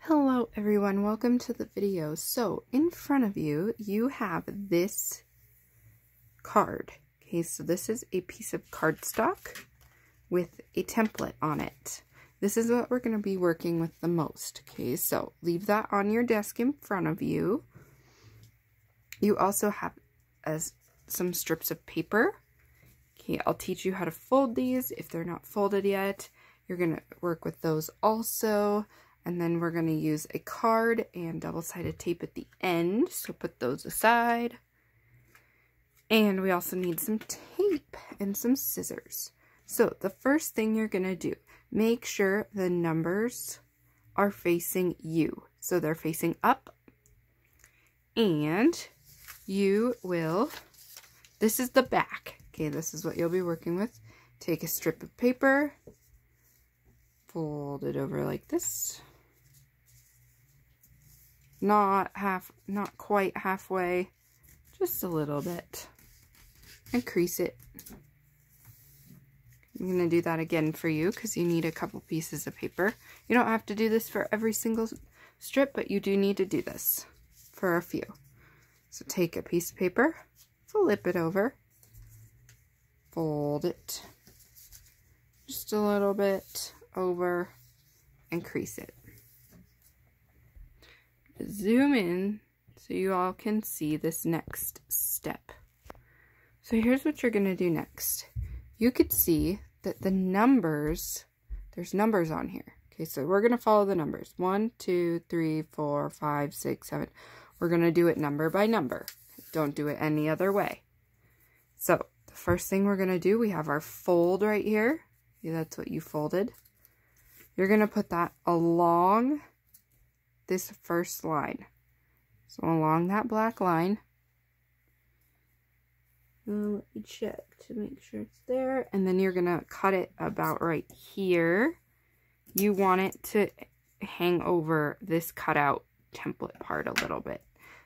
Hello everyone, welcome to the video. So in front of you, you have this card. Okay, so this is a piece of cardstock with a template on it. This is what we're going to be working with the most. Okay, so leave that on your desk in front of you. You also have some strips of paper. Okay, I'll teach you how to fold these if they're not folded yet. You're going to work with those also. And then we're going to use a card and double-sided tape at the end. So put those aside. And we also need some tape and some scissors. So the first thing you're going to do, make sure the numbers are facing you. So they're facing up. And you will, this is the back. Okay, this is what you'll be working with. Take a strip of paper, fold it over like this. Not quite halfway, just a little bit, and crease it. I'm going to do that again for you because you need a couple pieces of paper. You don't have to do this for every single strip, but you do need to do this for a few. So take a piece of paper, flip it over, fold it just a little bit over, and crease it. Zoom in so you all can see this next step. So here's what you're going to do next. You could see that the numbers, there's numbers on here. Okay, so we're going to follow the numbers. 1, 2, 3, 4, 5, 6, 7. We're going to do it number by number. Don't do it any other way. So the first thing we're going to do, we have our fold right here. See, that's what you folded. You're going to put that along this first line. So along that black line, let me check to make sure it's there, and then you're gonna cut it about right here. You want it to hang over this cutout template part a little bit.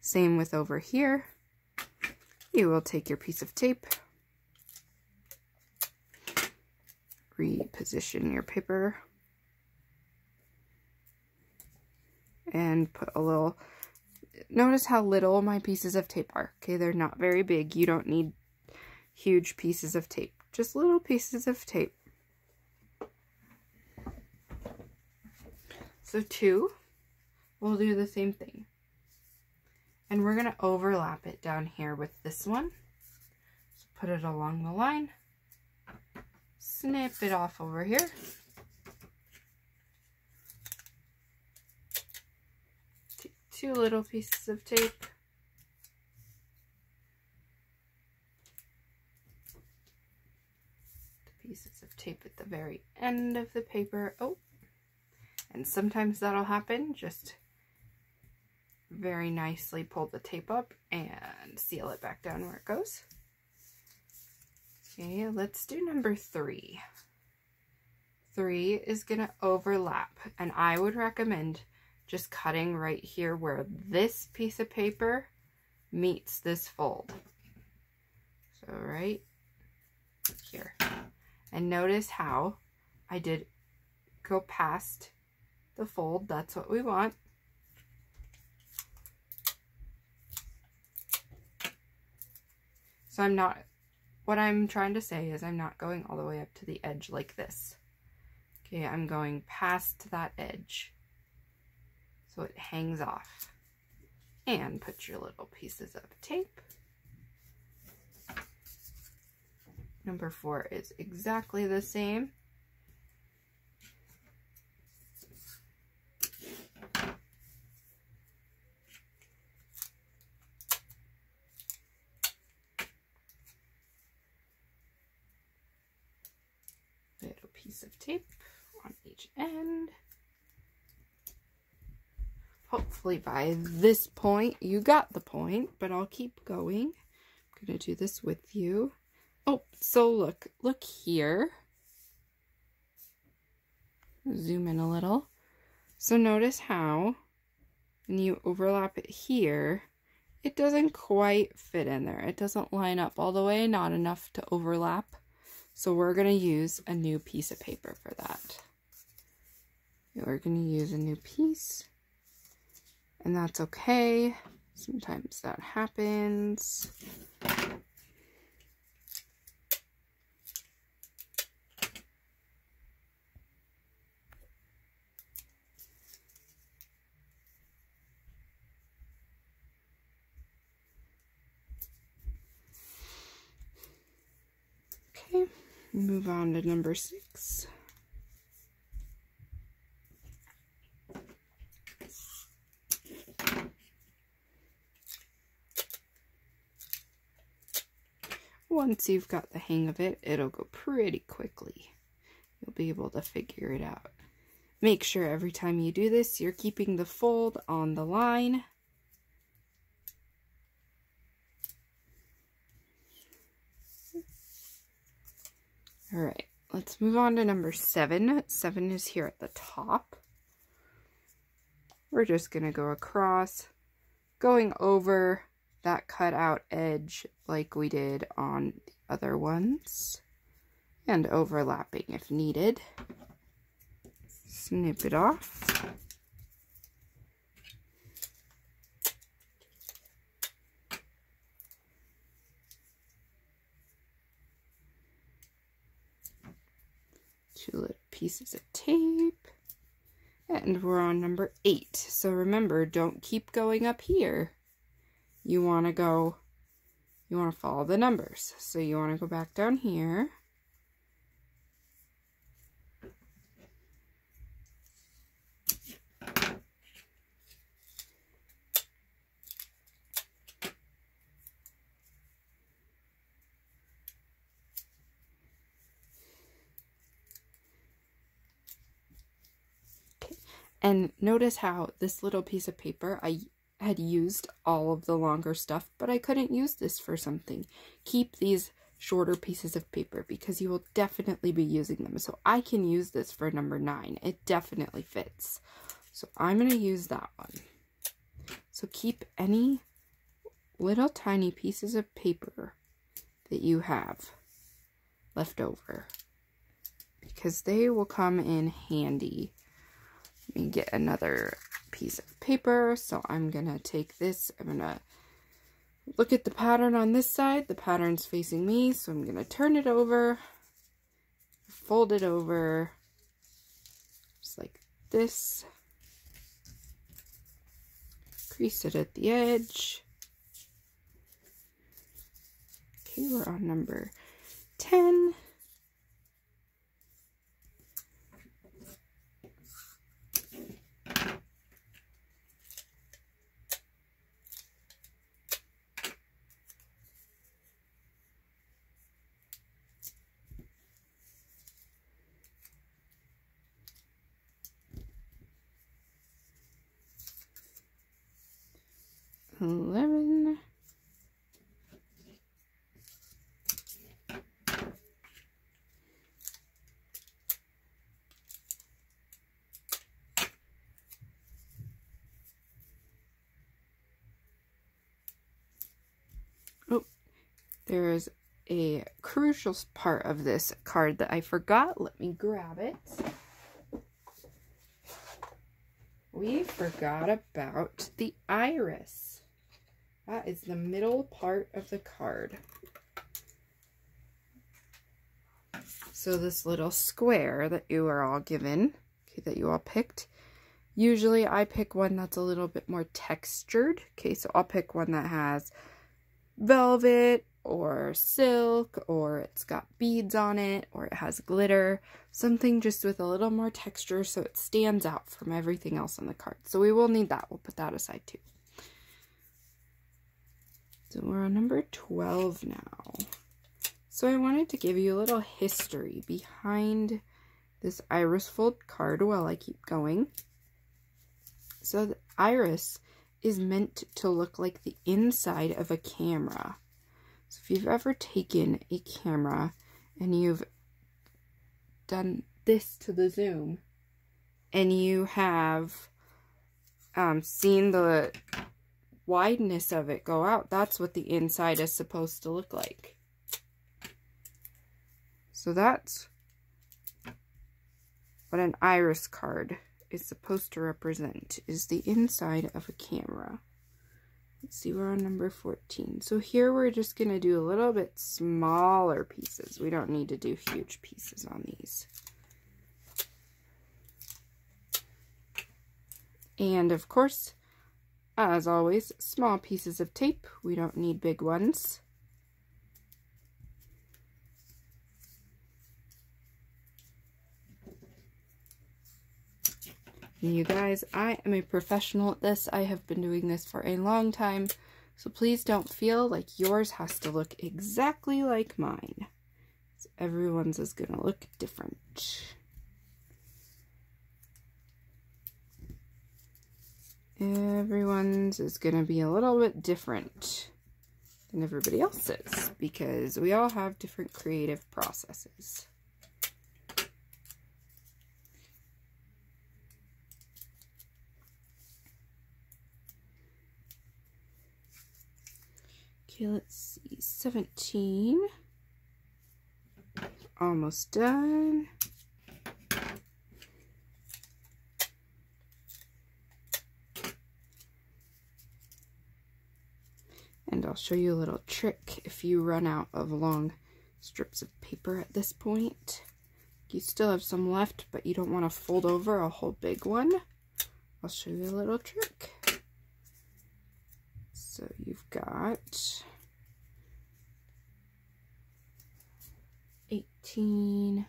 Same with over here. You will take your piece of tape, reposition your paper, and put a little, notice how little my pieces of tape are. Okay, they're not very big. You don't need huge pieces of tape, just little pieces of tape. So 2, we'll do the same thing. And we're going to overlap it down here with this one. So put it along the line, snip it off over here. Two little pieces of tape. The pieces of tape at the very end of the paper. Oh, and sometimes that'll happen. Just very nicely pull the tape up and seal it back down where it goes. Okay, let's do number 3. 3 is going to overlap, and I would recommend just cutting right here where this piece of paper meets this fold. So right here. And notice how I did go past the fold. That's what we want. So what I'm trying to say is I'm not going all the way up to the edge like this. Okay, I'm going past that edge. So it hangs off. And put your little pieces of tape. Number 4 is exactly the same. Little piece of tape on each end. Hopefully by this point you got the point, but I'll keep going. I'm going to do this with you. Oh, so look here. Zoom in a little. So notice how when you overlap it here, it doesn't quite fit in there. It doesn't line up all the way, not enough to overlap. So we're going to use a new piece of paper for that. We're going to use a new piece and that's okay. Sometimes that happens. Okay, move on to number 6. Once you've got the hang of it, it'll go pretty quickly. You'll be able to figure it out. Make sure every time you do this, you're keeping the fold on the line. All right, let's move on to number 7. 7 is here at the top. We're just going to go across, going over that cutout edge like we did on the other ones, and overlapping if needed. Snip it off. Two little pieces of tape. And we're on number 8. So remember, don't keep going up here. You want to follow the numbers. So you want to go back down here. Okay. And notice how this little piece of paper, I had used all of the longer stuff, but I couldn't use this for something. Keep these shorter pieces of paper because you will definitely be using them. So I can use this for number 9. It definitely fits. So I'm going to use that one. So keep any little tiny pieces of paper that you have left over because they will come in handy. Let me get another piece of paper. So I'm going to take this. I'm going to look at the pattern on this side. The pattern's facing me. So I'm going to turn it over, fold it over just like this. Crease it at the edge. Okay, we're on number 10. $11. Oh, there is a crucial part of this card that I forgot. Let me grab it. We forgot about the iris. That is the middle part of the card. So this little square that you are all given, okay, that you all picked. Usually I pick one that's a little bit more textured. Okay, so I'll pick one that has velvet or silk, or it's got beads on it, or it has glitter. Something just with a little more texture so it stands out from everything else on the card. So we will need that. We'll put that aside too. So we're on number 12 now. So I wanted to give you a little history behind this iris fold card while I keep going. So the iris is meant to look like the inside of a camera. So if you've ever taken a camera and you've done this to the zoom and you have seen the wideness of it go out, that's what the inside is supposed to look like. So that's what an iris card is supposed to represent is the inside of a camera. Let's see, we're on number 14. So here we're just going to do a little bit smaller pieces. We don't need to do huge pieces on these. And of course, as always, small pieces of tape. We don't need big ones. You guys, I am a professional at this. I have been doing this for a long time, so please don't feel like yours has to look exactly like mine. So everyone's is going to look different. Everyone's is going to be a little bit different than everybody else's because we all have different creative processes. Okay, let's see, 17, almost done. And I'll show you a little trick if you run out of long strips of paper at this point. You still have some left, but you don't want to fold over a whole big one. I'll show you a little trick. So you've got 18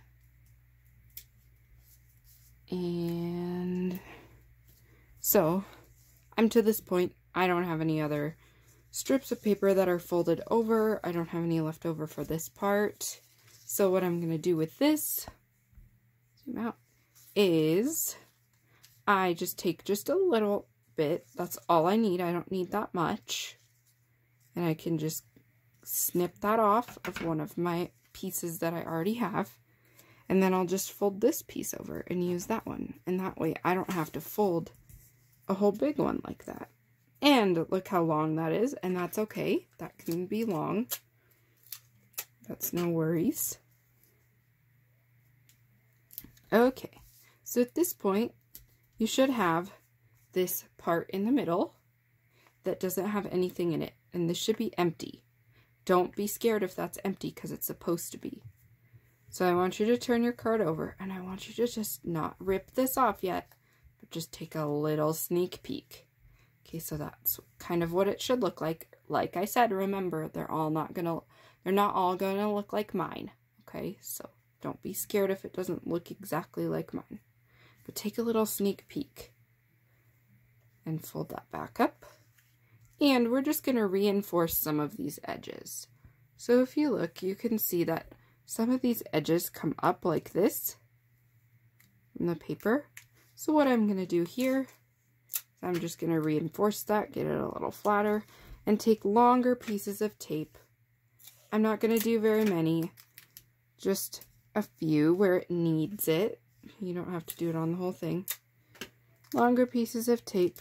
and so I'm to this point. I don't have any other strips of paper that are folded over. I don't have any left over for this part. So what I'm going to do with this, zoom out, is I just take just a little bit. That's all I need. I don't need that much. And I can just snip that off of one of my pieces that I already have. And then I'll just fold this piece over and use that one. And that way I don't have to fold a whole big one like that. And look how long that is. And that's okay. That can be long. That's no worries. Okay. So at this point, you should have this part in the middle that doesn't have anything in it, and this should be empty. Don't be scared if that's empty because it's supposed to be. So I want you to turn your card over, and I want you to just not rip this off yet, but just take a little sneak peek. Okay, so that's kind of what it should look like. Like I said, remember, they're not all gonna look like mine. Okay, so don't be scared if it doesn't look exactly like mine, but take a little sneak peek. And fold that back up. And we're just going to reinforce some of these edges. So if you look, you can see that some of these edges come up like this from the paper. So what I'm going to do here is I'm just going to reinforce that, get it a little flatter, and take longer pieces of tape. I'm not going to do very many, just a few where it needs it. You don't have to do it on the whole thing. Longer pieces of tape.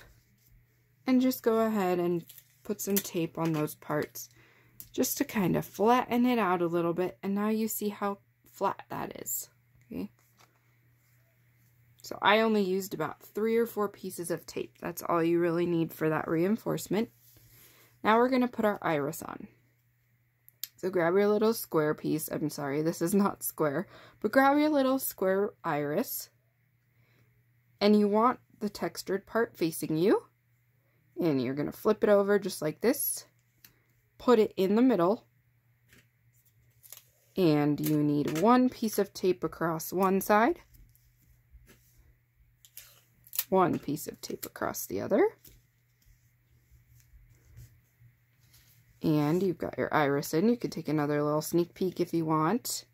And just go ahead and put some tape on those parts just to kind of flatten it out a little bit. And now you see how flat that is. Okay. So I only used about 3 or 4 pieces of tape. That's all you really need for that reinforcement. Now we're going to put our iris on. So grab your little square piece. I'm sorry, this is not square. But grab your little square iris. And you want the textured part facing you. And you're going to flip it over just like this. Put it in the middle. And you need 1 piece of tape across one side. 1 piece of tape across the other. And you've got your iris in. You could take another little sneak peek if you want.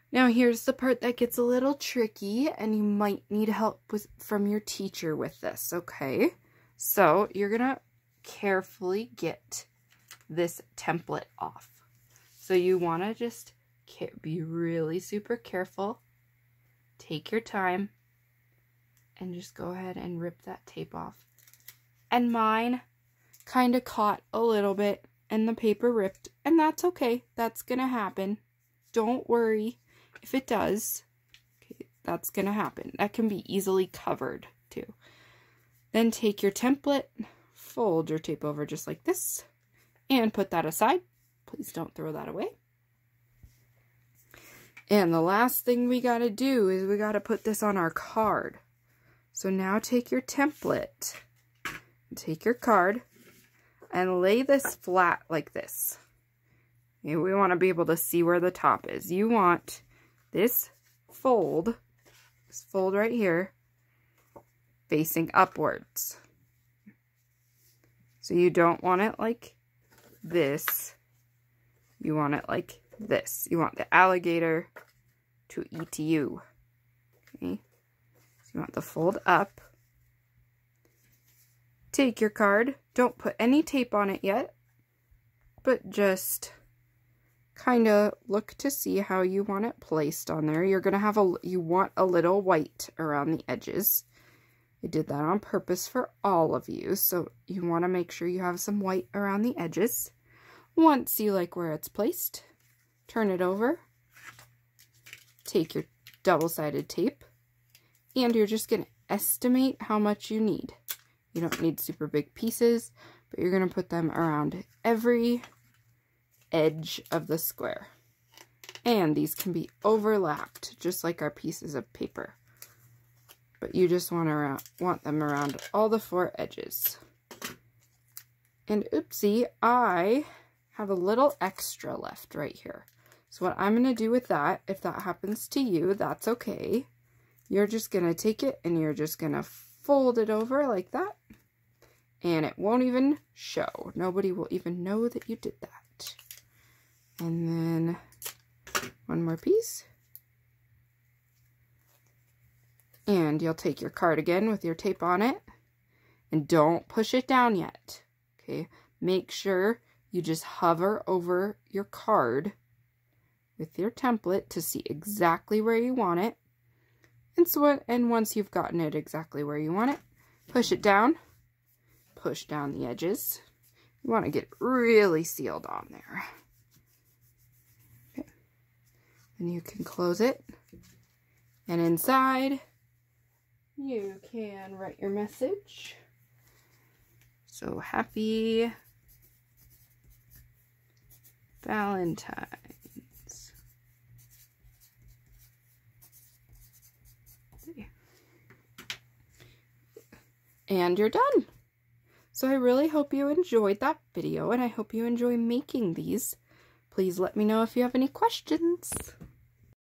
Now here's the part that gets a little tricky, and you might need help from your teacher with this, okay? So you're gonna carefully get this template off. So you wanna just be really super careful, take your time, and just go ahead and rip that tape off. And mine kind of caught a little bit and the paper ripped, and that's okay. That's gonna happen. Don't worry if it does. Okay, that's going to happen. That can be easily covered too. Then take your template, fold your tape over just like this, and put that aside. Please don't throw that away. And the last thing we got to do is we got to put this on our card. So now take your template, take your card, and lay this flat like this. Okay, we want to be able to see where the top is. You want this fold right here, facing upwards. So you don't want it like this. You want it like this. You want the alligator to eat you. Okay. So you want the fold up. Take your card. Don't put any tape on it yet, but just kind of look to see how you want it placed on there. You're going to have you want a little white around the edges. I did that on purpose for all of you, so you want to make sure you have some white around the edges. Once you like where it's placed, turn it over, take your double-sided tape, and you're just going to estimate how much you need. You don't need super big pieces, but you're going to put them around every edge of the square. And these can be overlapped, just like our pieces of paper. But you just want them around all the 4 edges. And oopsie, I have a little extra left right here. So what I'm going to do with that, if that happens to you, that's okay. You're just going to take it and you're just going to fold it over like that. And it won't even show. Nobody will even know that you did that. And then one more piece. And you'll take your card again with your tape on it. And don't push it down yet. Okay, make sure you just hover over your card with your template to see exactly where you want it. And once you've gotten it exactly where you want it, push it down. Push down the edges. You want to get really sealed on there. Okay. And you can close it. And inside, you can write your message. So happy Valentine's. And you're done. So I really hope you enjoyed that video, and I hope you enjoy making these. Please let me know if you have any questions.